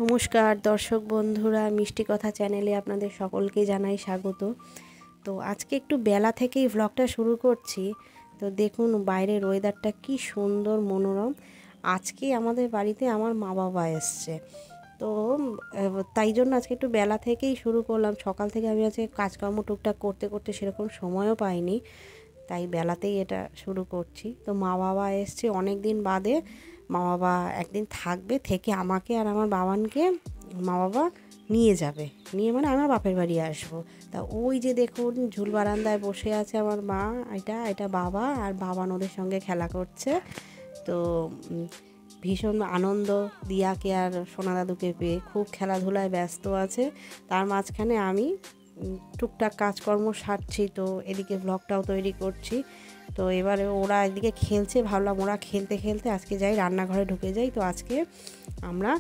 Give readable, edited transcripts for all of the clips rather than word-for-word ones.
নমস্কার দর্শক বন্ধুরা, মিষ্টি কথা চ্যানেলে আপনাদের সকলকে জানাই স্বাগত। তো আজকে একটু বেলা থেকেই ভ্লগটা শুরু করছি। তো দেখুন বাইরের ওয়েদারটা কি সুন্দর মনোরম। আজকে আমাদের বাড়িতে আমার মা বাবা এসছে, তো তাই জন্য আজকে একটু বেলা থেকেই শুরু করলাম। সকাল থেকে আমি আজকে কাজকর্ম টুকটাক করতে করতে সেরকম সময়ও পাইনি, তাই বেলাতেই এটা শুরু করছি। তো মা বাবা এসছে অনেক দিন বাদে। মা বাবা একদিন থাকবে, থেকে আমাকে আর আমার বাবানকে মা বাবা নিয়ে যাবে, নিয়ে মানে আমার বাপের বাড়ি আসবো। তা ওই যে দেখুন ঝুল বারান্দায় বসে আছে আমার মা, এটা বাবা, আর বাবান ওদের সঙ্গে খেলা করছে। তো ভীষণ আনন্দ দিয়াকে আর সোনা দাদুকে পেয়ে, খুব খেলাধুলায় ব্যস্ত আছে। তার মাঝখানে আমি টুকটাক কাজকর্ম সারছি, তো এদিকে ব্লগটাও তৈরি করছি। তো এবারে ওরা এদিকে খেলছে, ভাবলাম ওরা খেলতে খেলতে আজকে যাই রান্নাঘরে ঢুকে যাই। তো আজকে আমরা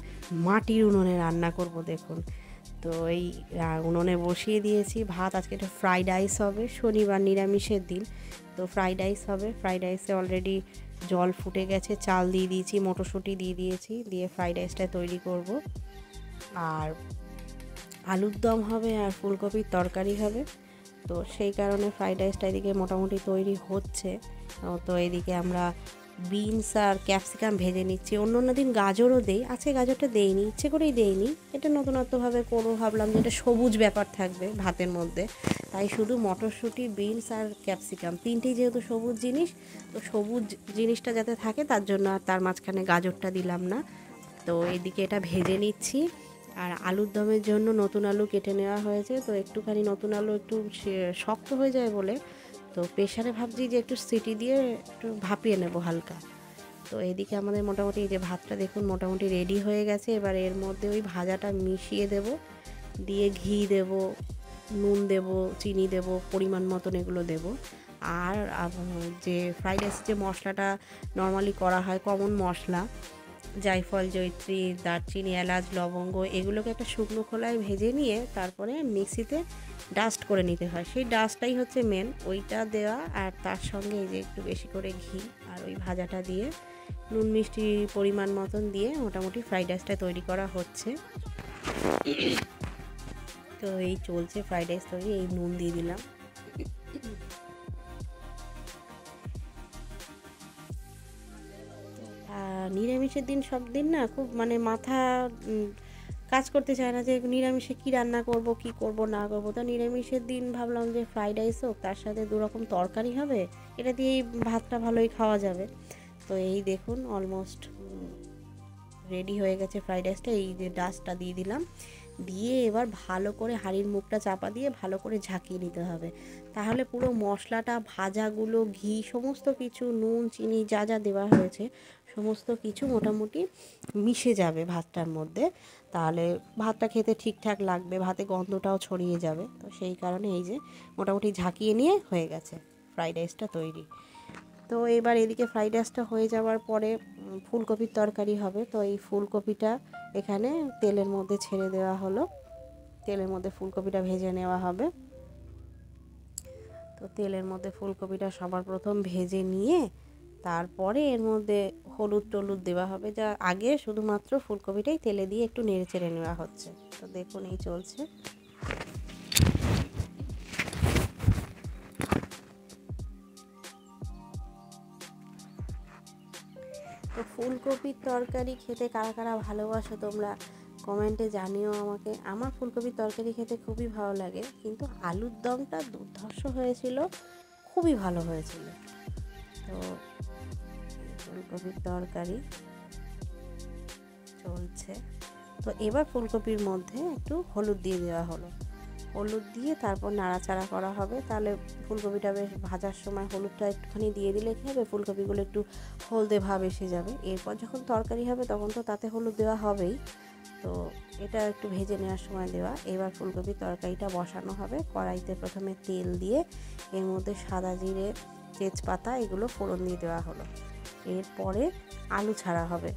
মাটির উনুনে রান্না করব দেখুন। তো এই উনুনে বসিয়ে দিয়েছি ভাত। আজকে একটা ফ্রাইড রাইস হবে, শনিবার নিরামিষের দিন। তো ফ্রাইড রাইস হবে। ফ্রাইড রাইসে অলরেডি জল ফুটে গেছে, চাল দিয়ে দিয়েছি, মটরশুঁটি দিয়ে দিয়েছি, দিয়ে ফ্রাইড রাইসটা তৈরি করব। আর আলুর দম হবে আর ফুলকপির তরকারি হবে। তো সেই কারণে ফ্রাইড রাইসটা এদিকে মোটামুটি তৈরি হচ্ছে। তো এদিকে আমরা বিনস আর ক্যাপসিকাম ভেজে নিচ্ছি। অন্য অন্য দিন গাজরও দেই, আজকে গাজরটা দেইনি, ইচ্ছে করেই দেইনি। এটা নতুনত্বভাবে করবো, ভাবলাম যে এটা সবুজ ব্যাপার থাকবে ভাতের মধ্যে, তাই শুধু মটরশুঁটি, বিনস আর ক্যাপসিকাম তিনটেই যেহেতু সবুজ জিনিস, তো সবুজ জিনিসটা যাতে থাকে তার জন্য আর তার মাঝখানে গাজরটা দিলাম না। তো এদিকে এটা ভেজে নিচ্ছি। আর আলুর দমের জন্য নতুন আলু কেটে নেওয়া হয়েছে। তো একটুখানি নতুন আলু একটু শক্ত হয়ে যায় বলে, তো প্রেশারে ভাবছি যে একটু সিটি দিয়ে একটু ভাপিয়ে নেব হালকা। তো এদিকে আমাদের মোটামুটি এই যে ভাতটা দেখুন মোটামুটি রেডি হয়ে গেছে। এবার এর মধ্যে ওই ভাজাটা মিশিয়ে দেব, দিয়ে ঘি দেব, নুন দেব, চিনি দেব, পরিমাণ মতন এগুলো দেব। আর যে ফ্রাইড রাইসের যে মশলাটা নর্মালি করা হয়, কমন মশলা, জায়ফল, জয়িত্রী, দারচিনি, এলাচ, লবঙ্গ, এগুলোকে একটা শুকনো খোলায় ভেজে নিয়ে তারপরে মিক্সিতে ডাস্ট করে নিতে হয়। সেই ডাস্টটাই হচ্ছে মেন, ওইটা দেওয়া। আর তার সঙ্গে এই যে একটু বেশি করে ঘি আর ওই ভাজাটা দিয়ে নুন মিষ্টি পরিমাণ মতন দিয়ে মোটামুটি ফ্রাইড রাইসটা তৈরি করা হচ্ছে। তো এই চলছে ফ্রাইড রাইস তৈরি। এই নুন দিয়ে দিলাম। নিরামিষের দিন সব দিন না খুব মানে মাথা কাজ করতে চায় না যে নিরামিষে কী রান্না করব, কি করব না করব। তো নিরামিষের দিন ভাবলাম যে ফ্রাইড রাইস হোক, তার সাথে দুরকম তরকারি হবে, এটা দিয়েই ভাতটা ভালোই খাওয়া যাবে। তো এই দেখুন অলমোস্ট রেডি হয়ে গেছে ফ্রাইড রাইসটা। এই যে ডাস্টটা দিয়ে দিলাম, দিয়ে এবার ভালো করে হাঁড়ির মুখটা চাপা দিয়ে ভালো করে ঝাঁকিয়ে নিতে হবে। তাহলে পুরো মশলাটা, ভাজাগুলো, ঘি, সমস্ত কিছু, নুন চিনি যা যা দেওয়া হয়েছে সমস্ত কিছু মোটামুটি মিশে যাবে ভাতটার মধ্যে। তাহলে ভাতটা খেতে ঠিকঠাক লাগবে, ভাতে গন্ধটাও ছড়িয়ে যাবে। তো সেই কারণে এই যে মোটামুটি ঝাঁকিয়ে নিয়ে হয়ে গেছে ফ্রাইড রাইসটা তৈরি। তো এবার এদিকে ফ্রাইড রাইসটা হয়ে যাওয়ার পরে ফুলকপির তরকারি হবে। তো এই ফুলকপিটা এখানে তেলের মধ্যে ছেড়ে দেওয়া হলো, তেলের মধ্যে ফুলকপিটা ভেজে নেওয়া হবে। তো তেলের মধ্যে ফুলকপিটা সবার প্রথম ভেজে নিয়ে তারপরে এর মধ্যে হলুদ টলুদ দেওয়া হবে। যা আগে শুধুমাত্র ফুলকপিটাই তেলে দিয়ে একটু নেড়ে চেড়ে নেওয়া হচ্ছে। তো দেখুন এই চলছে। তো ফুলকপির তরকারি খেতে কারা কারা ভালোবাসো তোমরা কমেন্টে জানিও আমাকে। আমার ফুলকপির তরকারি খেতে খুবই ভালো লাগে, কিন্তু আলুর দমটা দুর্ধর্ষ হয়েছিল, খুবই ভালো হয়েছিল। তো ফুলকপির তরকারি চলছে। তো এবার ফুলকপির মধ্যে একটু হলুদ দিয়ে দেওয়া হলো, হলুদ দিয়ে তারপর নাড়াচাড়া করা হবে। তাহলে ফুলকপিটা বেশ ভাজার সময় হলুদটা একটুখানি দিয়ে দিলে কী হবে, ফুলকপিগুলো একটু হলদে ভাব এসে যাবে। এরপর যখন তরকারি হবে তখন তো তাতে হলুদ দেওয়া হবেই। তো এটা একটু ভেজে নেওয়ার সময় দেওয়া। এবার ফুলকপির তরকারিটা বসানো হবে। কড়াইতে প্রথমে তেল দিয়ে এর মধ্যে সাদা জিরে, তেজপাতা এগুলো ফোড়ন দিয়ে দেওয়া হলো। এরপরে আলু ছাড়া হবে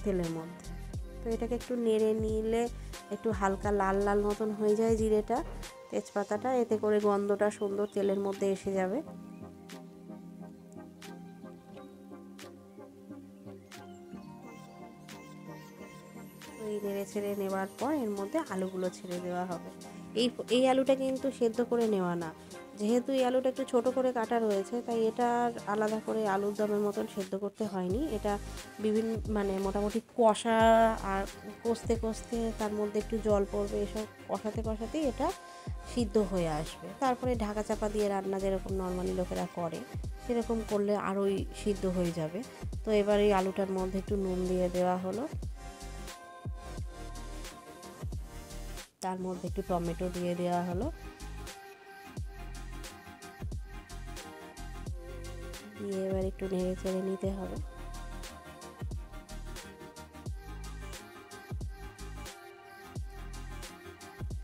তেলের মধ্যে। তো এটাকে একটু নেড়ে নিলে একটু হালকা লাল লাল মতন হয়ে যায় জিরেটা, তেজপাতাটা, এতে করে গন্ধটা সুন্দর তেলের মধ্যে এসে যাবে। এই নেড়ে ছেড়ে নেওয়ার পর এর মধ্যে আলুগুলো ছেড়ে দেওয়া হবে। এই আলুটা কিন্তু সেদ্ধ করে নেওয়া না, যেহেতু এই আলুটা একটু ছোট করে কাটা রয়েছে তাই এটা আলাদা করে আলুর দমের মতন সেদ্ধ করতে হয়নি। এটা বিভিন্ন মানে মোটামুটি কষা আর কষতে কষতে তার মধ্যে একটু জল পড়বে, এসব কষাতে কষাতেই এটা সিদ্ধ হয়ে আসবে। তারপরে ঢাকা চাপা দিয়ে রান্না যেরকম নর্মালি লোকেরা করে সেরকম করলে আরোই সিদ্ধ হয়ে যাবে। তো এবার এই আলুটার মধ্যে একটু নুন দিয়ে দেওয়া হলো, তার মধ্যে একটু টমেটো দিয়ে দেওয়া হলো, দিয়ে এবার একটু নেড়ে চেড়ে নিতে হবে।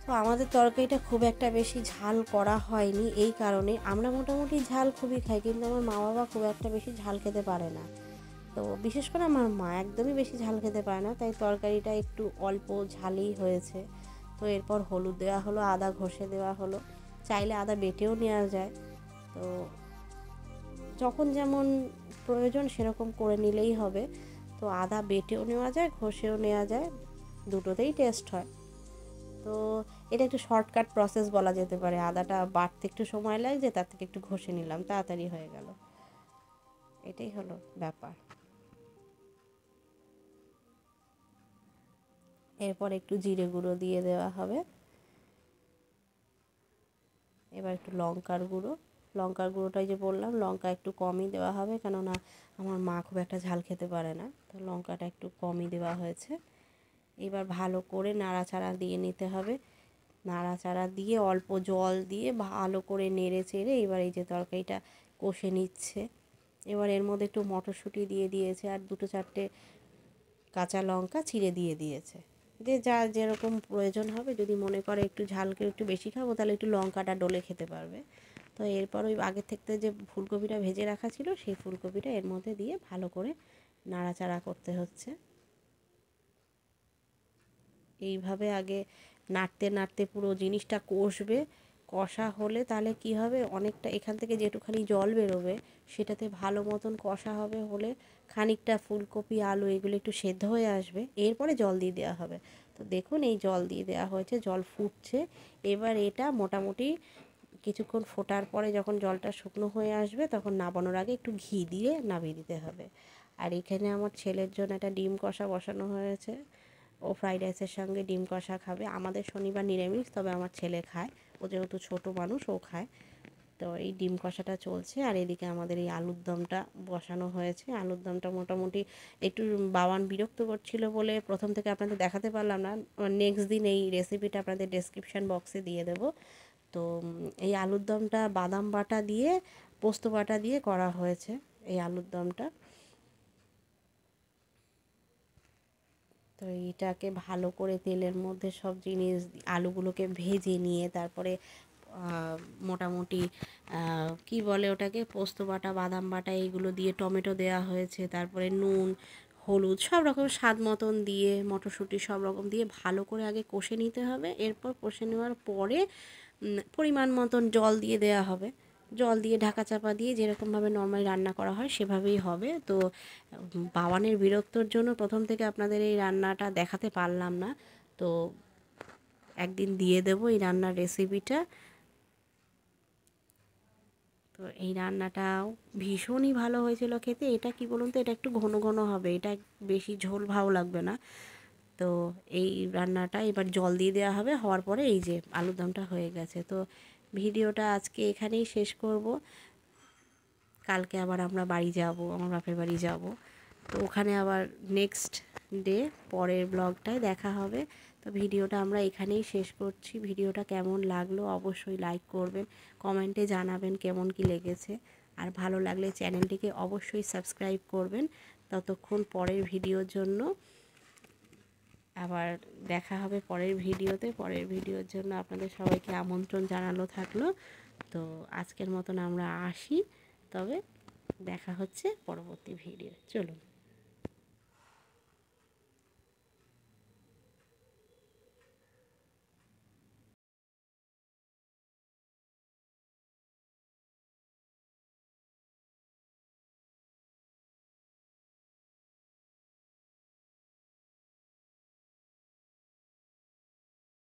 তো আমাদের তরকারিটা খুব একটা বেশি ঝাল করা হয়নি, এই কারণে আমরা মোটামুটি ঝাল খুবই খাই, কিন্তু আমার মা বাবা খুব একটা বেশি ঝাল খেতে পারে না। তো বিশেষ করে আমার মা একদমই বেশি ঝাল খেতে পারে না, তাই তরকারিটা একটু অল্প ঝালই হয়েছে। তো এরপর হলুদ দেওয়া হলো, আদা ঘষে দেওয়া হলো, চাইলে আদা বেটেও নেওয়া যায়। তো যখন যেমন প্রয়োজন সেরকম করে নিলেই হবে। তো আদা বেটেও নেওয়া যায়, ঘষেও নেওয়া যায়, দুটোতেই টেস্ট হয়। তো এটা একটু শর্টকাট প্রসেস বলা যেতে পারে। আদাটা বাটতে একটু সময় লাগছে, তার থেকে একটু ঘষে নিলাম, তাড়াতাড়ি হয়ে গেল। এটাই হলো ব্যাপার। এরপর একটু জিরে গুঁড়ো দিয়ে দেওয়া হবে। এবার একটু লঙ্কার গুঁড়োটাই যে বললাম, লঙ্কা একটু কমই দেওয়া হবে, কেননা আমার মা খুব একটা ঝাল খেতে পারে না, তো লঙ্কাটা একটু কমই দেওয়া হয়েছে। এবার ভালো করে নাড়াচাড়া দিয়ে নিতে হবে, নাড়াচাড়া দিয়ে অল্প জল দিয়ে ভালো করে নেড়ে চেড়ে এবার এই যে তরকারিটা কষে নিচ্ছে। এবার এর মধ্যে একটু মটরশুঁটি দিয়ে দিয়েছে আর দুটো চারটে কাঁচা লঙ্কা চিড়ে দিয়ে দিয়েছে। যে যার যেরকম প্রয়োজন হবে, যদি মনে করে একটু ঝালকে একটু বেশি খাবো তাহলে একটু লঙ্কাটা ডলে খেতে পারবে। তো এরপর ওই আগের থেকে যে ফুলকপিটা ভেজে রাখা ছিল সেই ফুলকপিটা এর মধ্যে দিয়ে ভালো করে নাড়াচাড়া করতে হচ্ছে। এইভাবে আগে নাড়তে নাড়তে পুরো জিনিসটা কষবে। কষা হলে তাহলে কি হবে, অনেকটা এখান থেকে যেটুখানি জল বেরোবে সেটাতে ভালো মতন কষা হবে, হলে খানিকটা ফুলকপি আলু এগুলো একটু সেদ্ধ হয়ে আসবে, এরপরে জল দিয়ে দেওয়া হবে। তো দেখুন এই জল দিয়ে দেওয়া হয়েছে, জল ফুটছে। এবার এটা মোটামুটি কিছুক্ষণ ফোটার পরে যখন জলটা শুকনো হয়ে আসবে তখন নামানোর আগে একটু ঘি দিয়ে নামিয়ে দিতে হবে। আর এখানে আমার ছেলের জন্য একটা ডিম কষা বসানো হয়েছে, ও ফ্রাইড রাইসের সঙ্গে ডিম কষা খাবে। আমাদের শনিবার নিরামিষ, তবে আমার ছেলে খায়, ও যেহেতু ছোটো মানুষ ও খায়। তো এই ডিম কষাটা চলছে, আর এদিকে আমাদের এই আলুর দমটা বসানো হয়েছে। আলুর দমটা মোটামুটি একটু বাবান বিরক্ত করছিল বলে প্রথম থেকে আপনাদের দেখাতে পারলাম না, নেক্সট দিন এই রেসিপিটা আপনাদের ডেসক্রিপশান বক্সে দিয়ে দেবো। তো এই আলুর দমটা বাদাম বাটা দিয়ে পোস্ত বাটা দিয়ে করা হয়েছে এই আলুর দমটা। তো এইটাকে ভালো করে তেলের মধ্যে সব জিনিস আলুগুলোকে ভেজে নিয়ে তারপরে মোটামুটি কি বলে ওটাকে, পোস্ত বাটা বাদাম বাটা এইগুলো দিয়ে টমেটো দেওয়া হয়েছে, তারপরে নুন হলুদ সব রকম স্বাদ মতন দিয়ে মটরশুঁটি সব রকম দিয়ে ভালো করে আগে কষে নিতে হবে। এরপর কষে নেওয়ার পরে পরিমাণ মতন জল দিয়ে দেওয়া হবে, জল দিয়ে ঢাকা চাপা দিয়ে যেরকমভাবে নর্মালি রান্না করা হয় সেভাবেই হবে। তো বাবানের বিরক্তর জন্য প্রথম থেকে আপনাদের এই রান্নাটা দেখাতে পারলাম না, তো একদিন দিয়ে দেবো এই রান্নার রেসিপিটা। তো এই রান্নাটাও ভীষণই ভালো হয়েছিল খেতে। এটা কি বলুন তো, এটা একটু ঘন ঘন হবে, এটা বেশি ঝোল ভাও লাগবে না। তো এই রান্নাটা এবার জল দিয়ে দেওয়া হবে, হওয়ার পরে এই যে আলুর দমটা হয়ে গেছে। তো ভিডিওটা আজকে এখানেই শেষ করব। কালকে আবার আমরা বাড়ি যাব, আমার বাপের বাড়ি যাব। তো ওখানে আবার নেক্সট ডে পরের ব্লগটায় দেখা হবে। তো ভিডিওটা আমরা এখানেই শেষ করছি। ভিডিওটা কেমন লাগলো অবশ্যই লাইক করবেন, কমেন্টে জানাবেন কেমন কি লেগেছে, আর ভালো লাগলে চ্যানেলটিকে অবশ্যই সাবস্ক্রাইব করবেন। ততক্ষণ পরের ভিডিওর জন্য আবার দেখা হবে পরের ভিডিওতে। পরের ভিডিওর জন্য আপনাদের সবাইকে আমন্ত্রণ জানানো থাকলো। তো আজকের মতন আমরা আসি, তবে দেখা হচ্ছে পরবর্তী ভিডিও। চলুন।